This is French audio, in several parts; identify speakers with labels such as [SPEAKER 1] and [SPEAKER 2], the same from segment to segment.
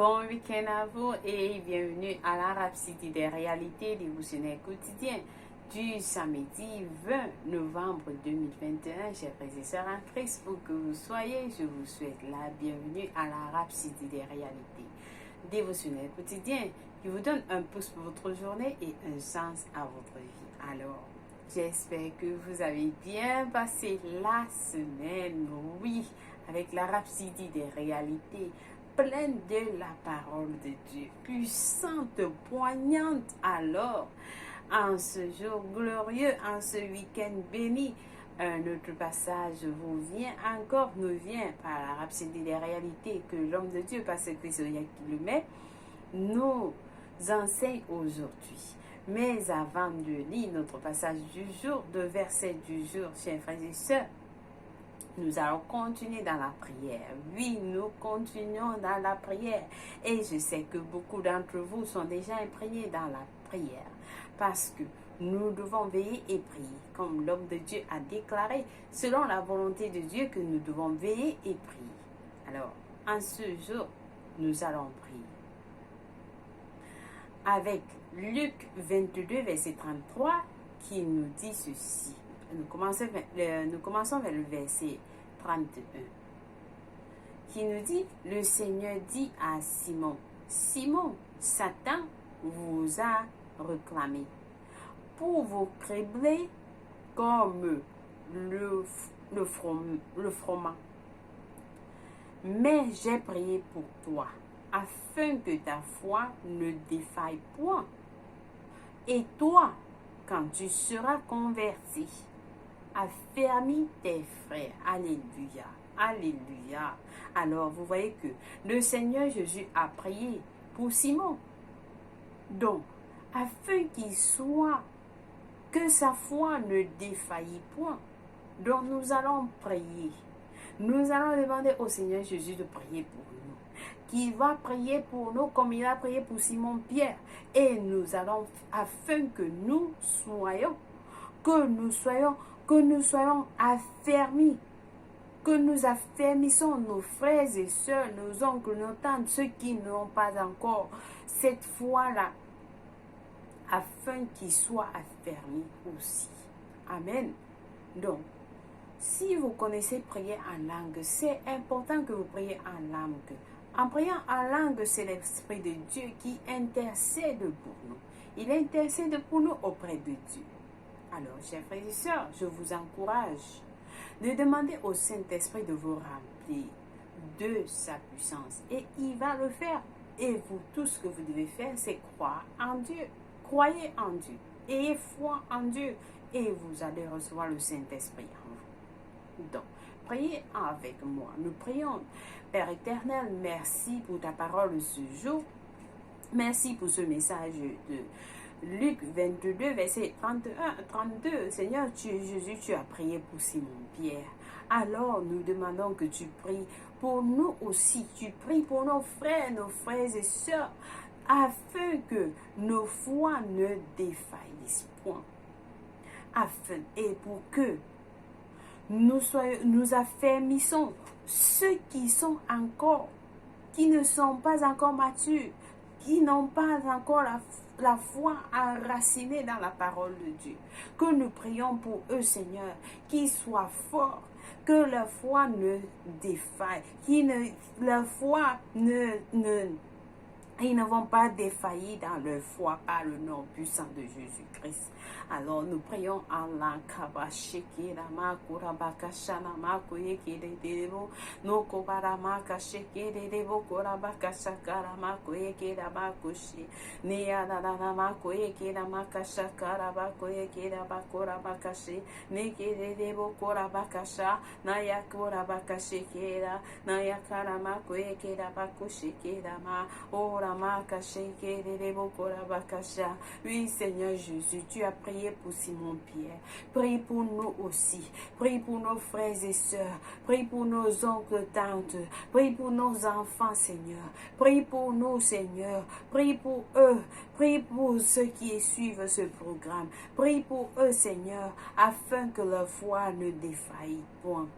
[SPEAKER 1] Bon week-end à vous et bienvenue à la Rhapsodie des réalités dévotionnelles quotidiennes du samedi 20 novembre 2021. Chers frères et sœurs en Christ, où que vous soyez, je vous souhaite la bienvenue à la Rhapsodie des réalités dévotionnelles quotidiennes qui vous donne un pouce pour votre journée et un sens à votre vie. Alors, j'espère que vous avez bien passé la semaine, oui, avec la Rhapsodie des réalités, pleine de la parole de Dieu, puissante, poignante. Alors, en ce jour glorieux, en ce week-end béni, un autre passage nous vient par la Rhapsodie des réalités que l'homme de Dieu, parce que c'est qui le met, nous enseigne aujourd'hui. Mais avant de lire notre passage du jour, de verset du jour, chers frères et sœurs, nous allons continuer dans la prière. Oui, nous continuons dans la prière. Et je sais que beaucoup d'entre vous sont déjà imprégnés dans la prière. Parce que nous devons veiller et prier. Comme l'homme de Dieu a déclaré, selon la volonté de Dieu, que nous devons veiller et prier. Alors, en ce jour, nous allons prier. Avec Luc 22, verset 33, qui nous dit ceci. Nous commençons vers le verset 31, qui nous dit, le Seigneur dit à Simon, Simon, Satan vous a réclamé pour vous cribler comme le froment. Mais j'ai prié pour toi, afin que ta foi ne défaille point. Et toi, quand tu seras converti, affermis tes frères. Alléluia. Alléluia. Alors, vous voyez que le Seigneur Jésus a prié pour Simon. Donc, afin qu'il soit, que sa foi ne défaille point. Donc, nous allons prier. Nous allons demander au Seigneur Jésus de prier pour nous. Qui va prier pour nous comme il a prié pour Simon-Pierre. Et nous allons, afin que nous soyons affermis, que nous affermissons nos frères et sœurs, nos oncles, nos tantes, ceux qui n'ont pas encore cette foi-là, afin qu'ils soient affermis aussi. Amen. Donc, si vous connaissez prier en langue, c'est important que vous priez en langue. En priant en langue, c'est l'Esprit de Dieu qui intercède pour nous. Il intercède pour nous auprès de Dieu. Alors, chers frères et sœurs, je vous encourage de demander au Saint-Esprit de vous remplir de sa puissance. Et il va le faire. Et vous, tout ce que vous devez faire, c'est croire en Dieu. Croyez en Dieu. Ayez foi en Dieu. Et vous allez recevoir le Saint-Esprit en vous. Donc, priez avec moi. Nous prions. Père éternel, merci pour ta parole ce jour. Merci pour ce message de Luc 22, verset 31-32. Seigneur Jésus, tu as prié pour Simon-Pierre. Alors, nous demandons que tu pries pour nous aussi. Tu pries pour nos frères et sœurs, afin que nos foi ne défaillissent point. Et pour que nous affermissons ceux qui ne sont pas encore matures, qui n'ont pas encore la foi enracinée dans la parole de Dieu. Que nous prions pour eux, Seigneur, qu'ils soient forts, que leur foi ne défaille, ils ne vont pas défaillir dans leur foi par le nom puissant de Jésus-Christ. Alors nous prions en oui, Seigneur Jésus, tu as prié pour Simon-Pierre. Prie pour nous aussi. Prie pour nos frères et sœurs. Prie pour nos oncles, tantes. Prie pour nos enfants, Seigneur. Prie pour nous, Seigneur. Prie pour eux. Prie pour ceux qui suivent ce programme. Prie pour eux, Seigneur, afin que leur foi ne défaille point.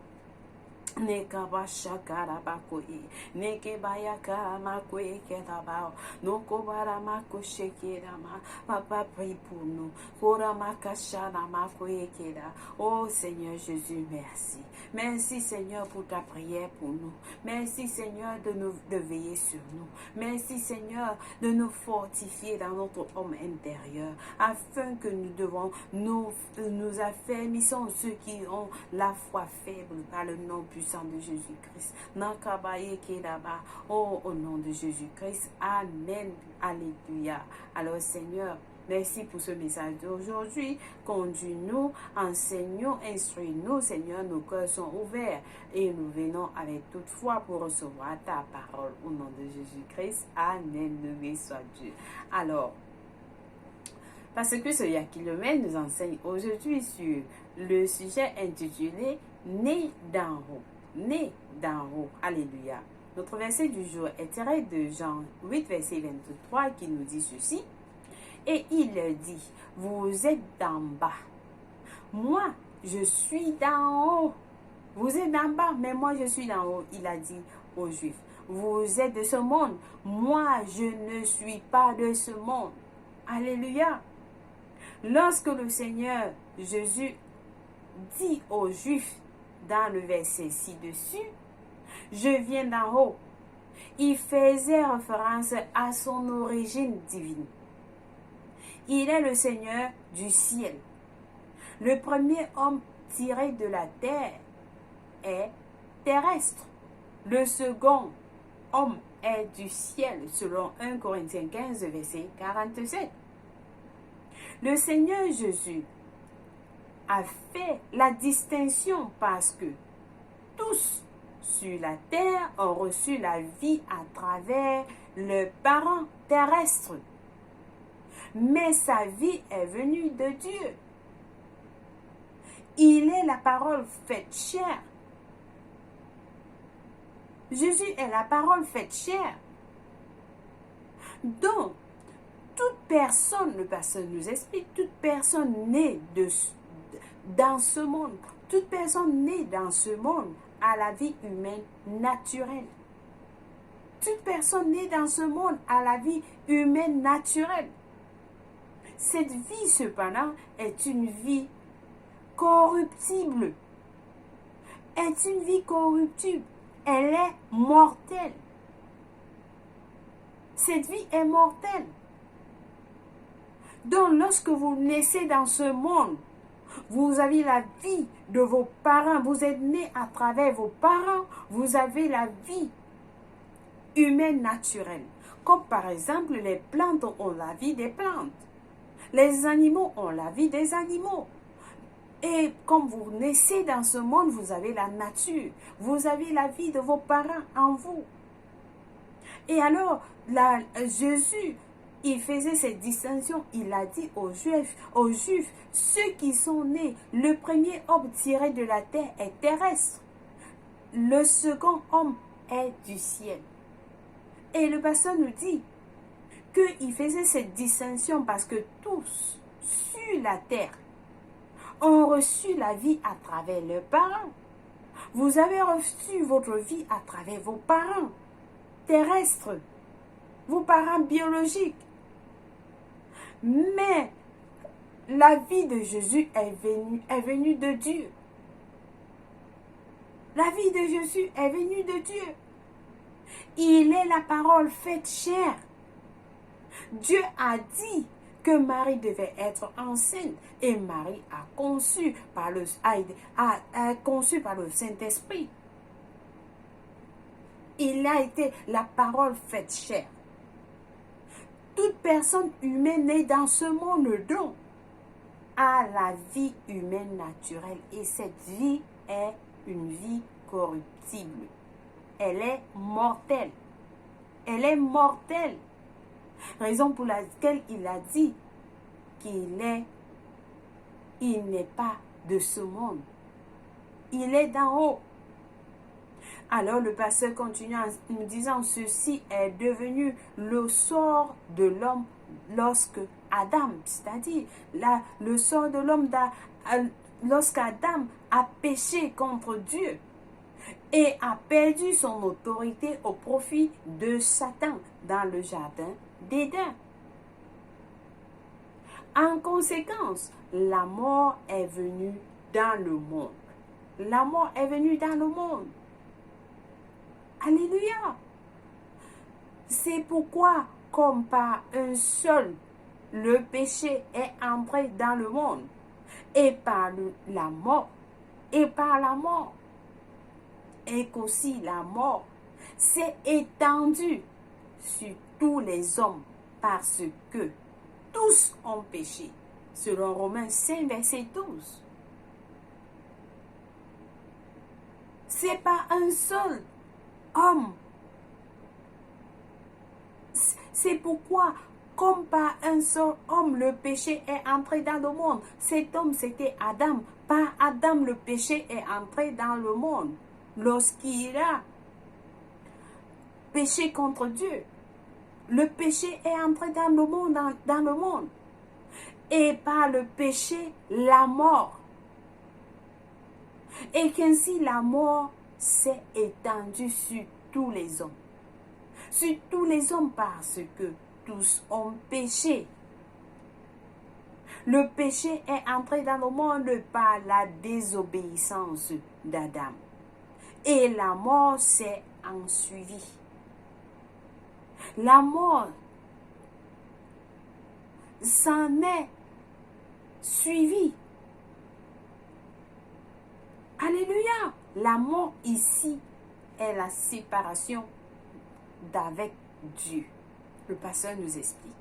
[SPEAKER 1] Nekaba shakara bakoye, nekebaya kama kwe kedabao, nokobara mako shekedama, papa prie pour nous, kora makashana makoye keda. Oh Seigneur Jésus, merci. Merci Seigneur pour ta prière pour nous. Merci Seigneur de veiller sur nous. Merci Seigneur de nous fortifier dans notre homme intérieur, afin que nous affermissons ceux qui ont la foi faible par le nom puissant de Jésus-Christ. Nakabaye kedaba. Oh, au nom de Jésus-Christ. Amen. Alléluia. Alors Seigneur, merci pour ce message d'aujourd'hui. Conduis-nous, enseigne-nous, instruis-nous, Seigneur. Nos cœurs sont ouverts et nous venons avec toute foi pour recevoir ta parole. Au nom de Jésus-Christ. Amen. Loué soit Dieu. Alors, parce que ce Yakilomène nous enseigne aujourd'hui sur le sujet intitulé Né d'en haut. Né d'en haut. Alléluia. Notre verset du jour est tiré de Jean 8, verset 23 qui nous dit ceci. Et il dit, vous êtes d'en bas. Moi, je suis d'en haut. Vous êtes d'en bas, mais moi, je suis d'en haut. Il a dit aux Juifs, vous êtes de ce monde. Moi, je ne suis pas de ce monde. Alléluia. Lorsque le Seigneur Jésus dit aux Juifs dans le verset ci-dessus, je viens d'en haut, il faisait référence à son origine divine. Il est le Seigneur du ciel. Le premier homme tiré de la terre est terrestre. Le second homme est du ciel, selon 1 Corinthiens 15, verset 47. Le Seigneur Jésus a fait la distinction parce que tous sur la terre ont reçu la vie à travers le parent terrestre. Mais sa vie est venue de Dieu. Il est la parole faite chair. Jésus est la parole faite chair. Donc, toute personne, le pasteur nous explique, toute personne née dans ce monde, toute personne née dans ce monde a la vie humaine naturelle. Toute personne née dans ce monde a la vie humaine naturelle. Cette vie, cependant, est une vie corruptible. Est une vie corruptible. Elle est mortelle. Cette vie est mortelle. Donc, lorsque vous naissez dans ce monde, vous avez la vie de vos parents. Vous êtes né à travers vos parents. Vous avez la vie humaine naturelle. Comme par exemple, les plantes ont la vie des plantes. Les animaux ont la vie des animaux. Et comme vous naissez dans ce monde, vous avez la nature. Vous avez la vie de vos parents en vous. Et alors, Jésus, il faisait cette distinction. Il a dit aux Juifs, ceux qui sont nés, le premier homme tiré de la terre est terrestre. Le second homme est du ciel. Et le pasteur nous dit qu'il faisait cette distinction parce que tous sur la terre ont reçu la vie à travers leurs parents. Vous avez reçu votre vie à travers vos parents terrestres, vos parents biologiques. Mais la vie de Jésus est venue de Dieu. La vie de Jésus est venue de Dieu. Il est la parole faite chair. Dieu a dit que Marie devait être enceinte et Marie a conçu par le Saint-Esprit. Il a été la parole faite chair. Toute personne humaine née dans ce monde donc a la vie humaine naturelle et cette vie est une vie corruptible. Elle est mortelle. Elle est mortelle. Raison pour laquelle il a dit il n'est pas de ce monde. Il est d'en haut. Alors le pasteur continue en nous disant, ceci est devenu le sort de l'homme lorsque Adam, c'est-à-dire le sort de l'homme lorsqu'Adam a péché contre Dieu. et a perdu son autorité au profit de Satan dans le jardin d'Éden. En conséquence, la mort est venue dans le monde. La mort est venue dans le monde. Alléluia. C'est pourquoi, comme par un seul, le péché est entré dans le monde, et par la mort, et qu'aussi la mort s'est étendue sur tous les hommes, parce que tous ont péché, selon Romains 5, verset 12. C'est pas un seul homme. C'est pourquoi, comme par un seul homme, le péché est entré dans le monde. Cet homme, c'était Adam. Par Adam, le péché est entré dans le monde. Lorsqu'il a péché contre Dieu, le péché est entré dans le monde. Et par le péché, la mort. Et qu'ainsi la mort s'est étendue sur tous les hommes. Sur tous les hommes parce que tous ont péché. Le péché est entré dans le monde par la désobéissance d'Adam. Et la mort s'est ensuivie. La mort s'en est suivie. Alléluia. La mort ici est la séparation d'avec Dieu. Le pasteur nous explique.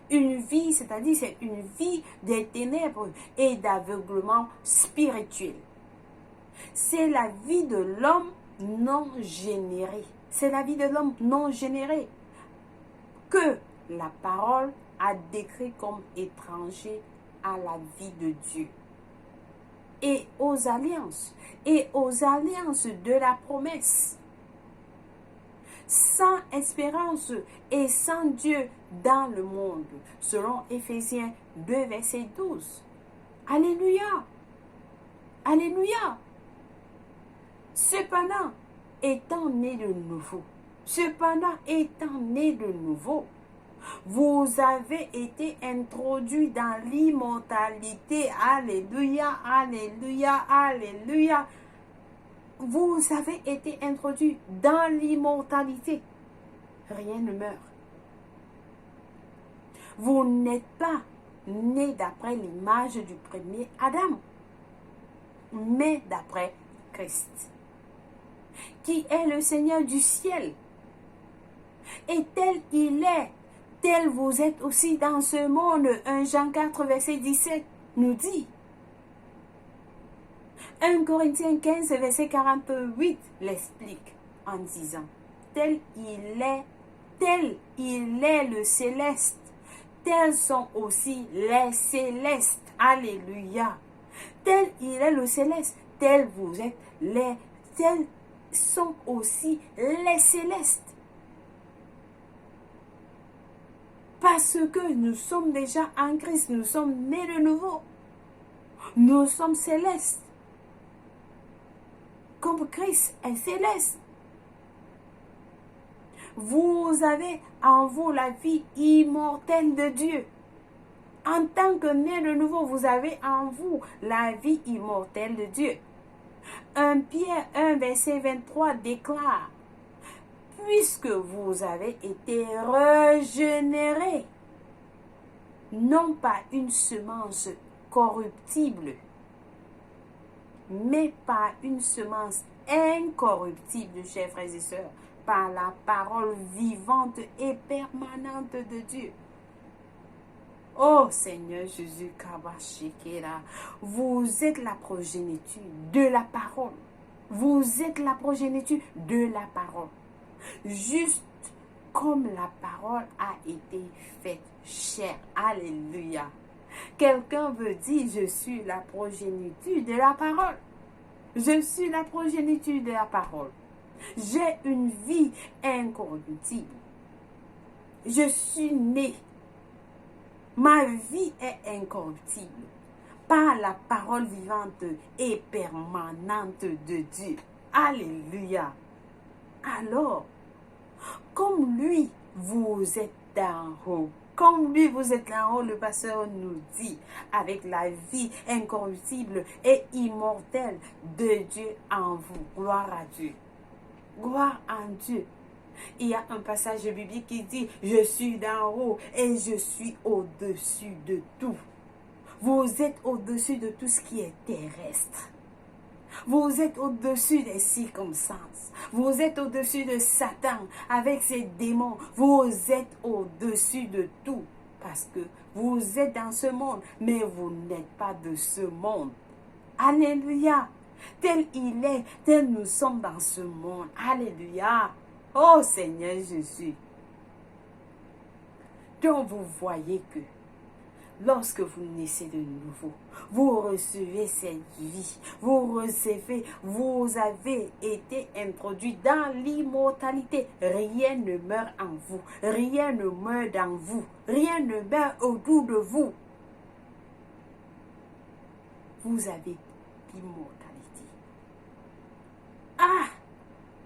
[SPEAKER 1] Une vie, c'est-à-dire c'est une vie des ténèbres et d'aveuglement spirituel. C'est la vie de l'homme non généré. C'est la vie de l'homme non généré que la parole a décrit comme étranger à la vie de Dieu. Et aux alliances de la promesse. Sans espérance et sans Dieu dans le monde, selon Éphésiens 2, verset 12. Alléluia. Alléluia. Cependant, étant né de nouveau, vous avez été introduits dans l'immortalité. Alléluia, alléluia, alléluia. Vous avez été introduits dans l'immortalité. Rien ne meurt. Vous n'êtes pas né d'après l'image du premier Adam, mais d'après Christ, qui est le Seigneur du ciel. Et tel il est, tel vous êtes aussi dans ce monde. 1 Jean 4, verset 17 nous dit. 1 Corinthiens 15, verset 48 l'explique en disant, tel il est le céleste, tels sont aussi les célestes. Alléluia. Tel il est le céleste, tel vous êtes tels sont aussi les célestes. Parce que nous sommes déjà en Christ, nous sommes nés de nouveau. Nous sommes célestes. Comme Christ est céleste. Vous avez en vous la vie immortelle de Dieu. En tant que né de nouveau, vous avez en vous la vie immortelle de Dieu. 1 Pierre 1, verset 23 déclare, puisque vous avez été régénérés, non pas une semence corruptible, mais par une semence incorruptible, chers frères et sœurs, par la parole vivante et permanente de Dieu. Oh Seigneur Jésus, vous êtes la progéniture de la parole. Vous êtes la progéniture de la parole. Juste comme la parole a été faite chair. Alléluia. Quelqu'un veut dire, je suis la progéniture de la parole. Je suis la progéniture de la parole. J'ai une vie incorruptible. Je suis né. Ma vie est incorruptible par la parole vivante et permanente de Dieu. Alléluia. Alors, comme lui, vous êtes d'en haut. Comme lui, vous êtes là-haut, le pasteur nous dit, avec la vie incorruptible et immortelle de Dieu en vous. Gloire à Dieu. Gloire à Dieu. Il y a un passage biblique qui dit, je suis d'en haut et je suis au-dessus de tout. Vous êtes au-dessus de tout ce qui est terrestre. Vous êtes au-dessus des circonstances. Vous êtes au-dessus de Satan avec ses démons. Vous êtes au-dessus de tout. Parce que vous êtes dans ce monde, mais vous n'êtes pas de ce monde. Alléluia. Tel il est, tel nous sommes dans ce monde. Alléluia. Oh Seigneur Jésus. Donc vous voyez que lorsque vous naissez de nouveau, vous recevez cette vie, vous avez été introduit dans l'immortalité. Rien ne meurt en vous, rien ne meurt dans vous, rien ne meurt autour de vous. Vous avez l'immortalité. Ah!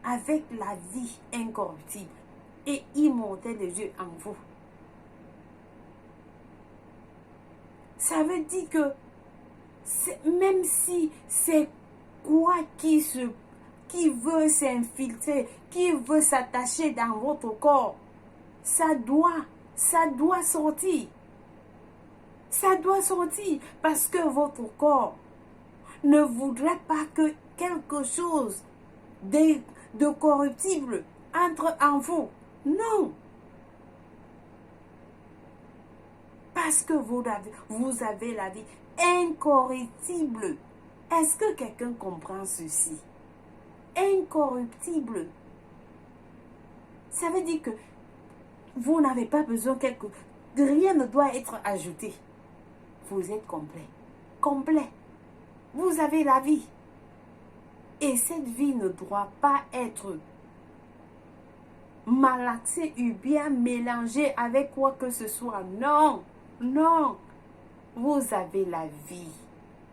[SPEAKER 1] Avec la vie incorruptible et immortelle de Dieu en vous. Ça veut dire que même si c'est quoi qui veut s'infiltrer, qui veut s'attacher dans votre corps, ça doit sortir. Ça doit sortir parce que votre corps ne voudrait pas que quelque chose de corruptible entre en vous. Non. Parce que vous avez la vie incorruptible. Est-ce que quelqu'un comprend ceci? Incorruptible. Ça veut dire que vous n'avez pas besoin rien ne doit être ajouté. Vous êtes complet. Complet. Vous avez la vie. Et cette vie ne doit pas être malaxée ou bien mélangée avec quoi que ce soit. Non. Non, vous avez la vie.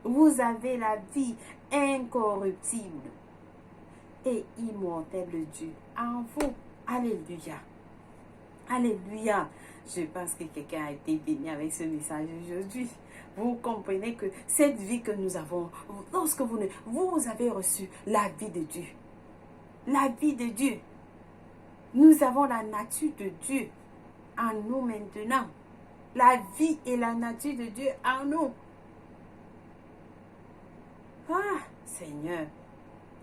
[SPEAKER 1] Vous avez la vie incorruptible et immortelle de Dieu en vous. Alléluia. Alléluia. Je pense que quelqu'un a été béni avec ce message aujourd'hui. Vous comprenez que cette vie que nous avons, lorsque vous avez reçu la vie de Dieu. La vie de Dieu. Nous avons la nature de Dieu en nous maintenant. La vie et la nature de Dieu en nous. Ah, Seigneur.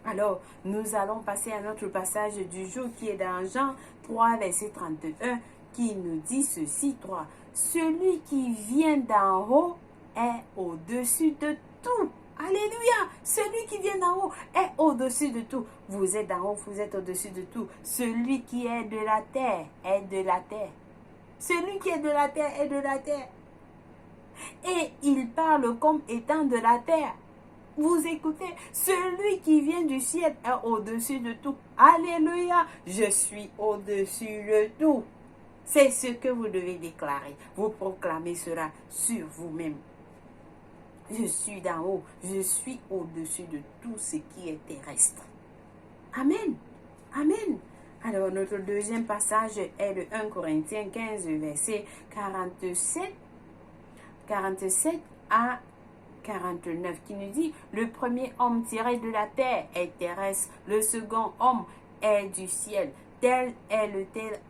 [SPEAKER 1] Alors, nous allons passer à notre passage du jour qui est dans Jean 3, verset 31, qui nous dit ceci, 3. Celui qui vient d'en haut est au-dessus de tout. Alléluia. Celui qui vient d'en haut est au-dessus de tout. Vous êtes d'en haut, vous êtes au-dessus de tout. Celui qui est de la terre est de la terre. Celui qui est de la terre est de la terre. Et il parle comme étant de la terre. Vous écoutez, celui qui vient du ciel est au-dessus de tout. Alléluia, je suis au-dessus de tout. C'est ce que vous devez déclarer. Vous proclamez cela sur vous-même. Je suis d'en haut, je suis au-dessus de tout ce qui est terrestre. Amen. Amen. Alors, notre deuxième passage est de 1 Corinthiens 15, verset 47 à 49, qui nous dit, le premier homme tiré de la terre est terrestre, le second homme est du ciel. Tel est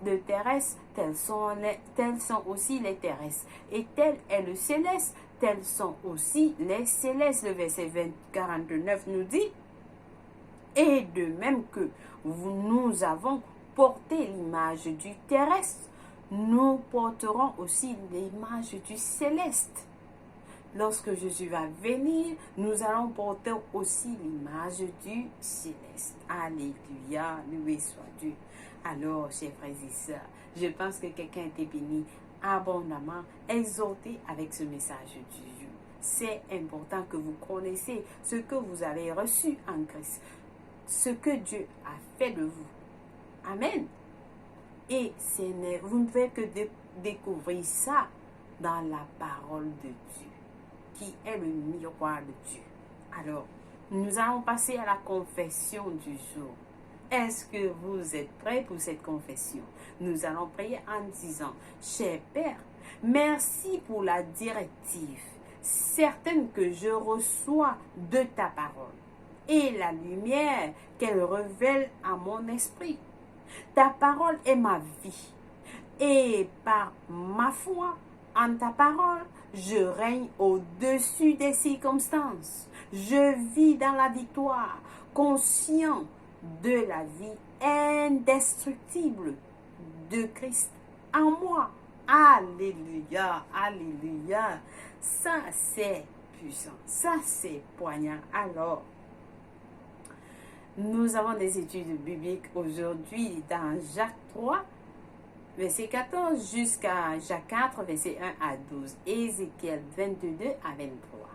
[SPEAKER 1] le terrestre, tels sont aussi les terrestres. Et tel est le céleste, tels sont aussi les célestes. Le verset 49 nous dit, et de même que nous avons porté l'image du terrestre, nous porterons aussi l'image du céleste. Lorsque Jésus va venir, nous allons porter aussi l'image du céleste. Alléluia, loué soit Dieu. Alors, chers frères et sœurs, je pense que quelqu'un a été béni abondamment, exhorté avec ce message du jour. C'est important que vous connaissiez ce que vous avez reçu en Christ, ce que Dieu a fait de vous. Amen. Et vous ne pouvez que découvrir ça dans la parole de Dieu, qui est le miroir de Dieu. Alors, Nous allons passer à la confession du jour. Est-ce que vous êtes prêts pour cette confession? Nous allons prier en disant, cher Père, merci pour la directive certaine que je reçois de ta parole et la lumière qu'elle révèle à mon esprit. Ta parole est ma vie et par ma foi en ta parole, je règne au-dessus des circonstances. Je vis dans la victoire, conscient de la vie indestructible de Christ en moi. Alléluia, alléluia. Ça, c'est puissant. Ça, c'est poignant. Alors, nous avons des études bibliques aujourd'hui dans Jacques 3, verset 14 jusqu'à Jacques 4, verset 1 à 12. Ézéchiel 22 à 23.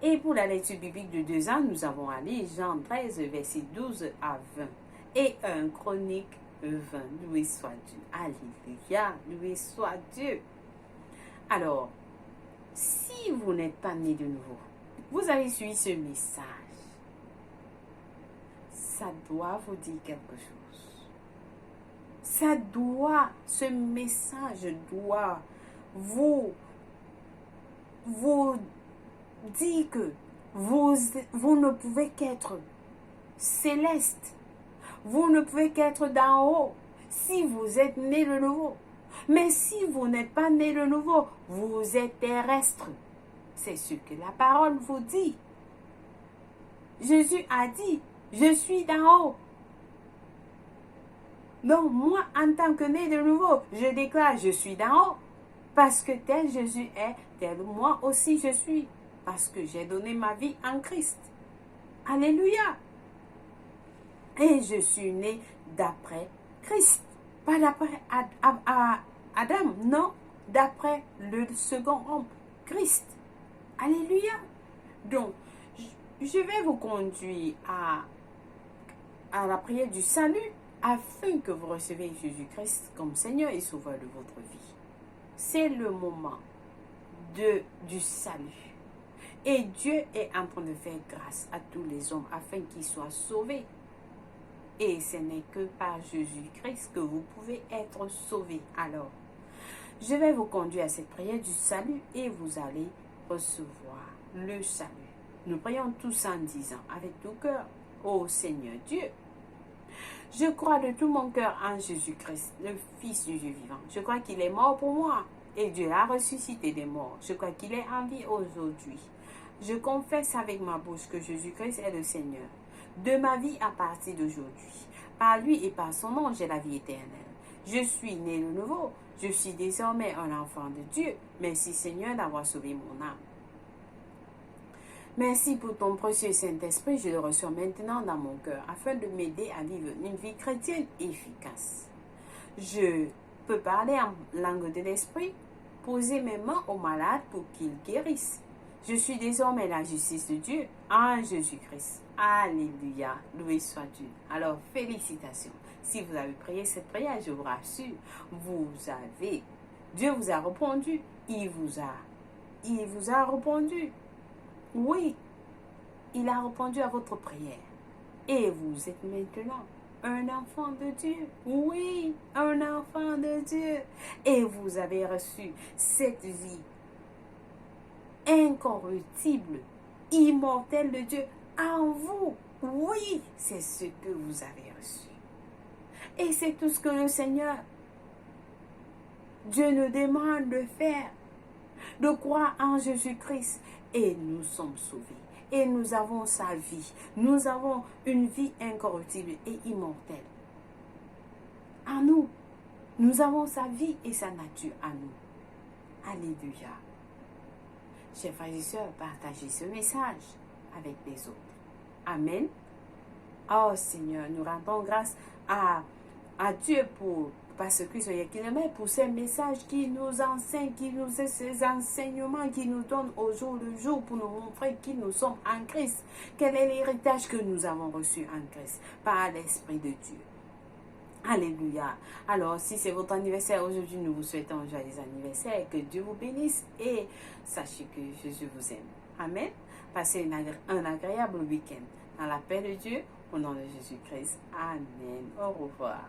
[SPEAKER 1] Et pour la lecture biblique de 2 ans, nous avons à lire Jean 13, verset 12 à 20. Et 1 Chronique 20. Loué soit Dieu. Alléluia. Loué soit Dieu. Alors, si vous n'êtes pas né de nouveau, vous avez suivi ce message. Ça doit vous dire quelque chose. Ce message doit vous dit que vous ne pouvez qu'être céleste. Vous ne pouvez qu'être d'en haut si vous êtes né de nouveau. Mais si vous n'êtes pas né de nouveau, vous êtes terrestre. C'est ce que la parole vous dit. Jésus a dit, je suis d'en haut. Donc moi, en tant que né de nouveau, je déclare, je suis d'en haut. Parce que tel Jésus est, tel moi aussi je suis. Parce que j'ai donné ma vie en Christ. Alléluia. Et je suis né d'après Christ. Pas d'après Adam, non. D'après le second homme, Christ. Alléluia. Donc, je vais vous conduire à la prière du salut afin que vous recevez Jésus-Christ comme Seigneur et Sauveur de votre vie. C'est le moment du salut. Et Dieu est en train de faire grâce à tous les hommes afin qu'ils soient sauvés. Et ce n'est que par Jésus-Christ que vous pouvez être sauvés. Alors, je vais vous conduire à cette prière du salut et vous allez recevoir le salut. Nous prions tous en disant avec tout cœur, ô Seigneur Dieu, je crois de tout mon cœur en Jésus-Christ, le Fils du Dieu vivant. Je crois qu'il est mort pour moi et Dieu l'a ressuscité des morts. Je crois qu'il est en vie aujourd'hui. Je confesse avec ma bouche que Jésus-Christ est le Seigneur de ma vie à partir d'aujourd'hui. Par lui et par son nom, j'ai la vie éternelle. Je suis né de nouveau. Je suis désormais un enfant de Dieu. Merci Seigneur d'avoir sauvé mon âme. Merci pour ton précieux Saint-Esprit. Je le reçois maintenant dans mon cœur afin de m'aider à vivre une vie chrétienne efficace. Je peux parler en langue de l'Esprit, poser mes mains aux malades pour qu'ils guérissent. Je suis désormais la justice de Dieu en Jésus-Christ. Alléluia. Loué soit Dieu. Alors, félicitations. Si vous avez prié cette prière, je vous rassure, Dieu vous a répondu. Il vous a répondu. Oui, il a répondu à votre prière. Et vous êtes maintenant un enfant de Dieu. Oui, un enfant de Dieu. Et vous avez reçu cette vie incorruptible, immortelle de Dieu en vous. Oui, c'est ce que vous avez reçu. Et c'est tout ce que le Seigneur, Dieu nous demande de faire, de croire en Jésus-Christ. Et nous sommes sauvés. Et nous avons sa vie. Nous avons une vie incorruptible et immortelle. En nous, nous avons sa vie et sa nature en nous. Alléluia. Chers frères et sœurs, partagez ce message avec les autres. Amen. Oh Seigneur, nous rendons grâce à Dieu parce que soyez qu'il aime pour ces messages qui nous enseignent, ces enseignements qui nous donnent au jour le jour pour nous montrer qui nous sommes en Christ. Quel est l'héritage que nous avons reçu en Christ par l'Esprit de Dieu. Alléluia. Alors, si c'est votre anniversaire aujourd'hui, nous vous souhaitons un joyeux anniversaire. Que Dieu vous bénisse et sachez que Jésus vous aime. Amen. Passez un agréable week-end. Dans la paix de Dieu, au nom de Jésus-Christ. Amen. Au revoir.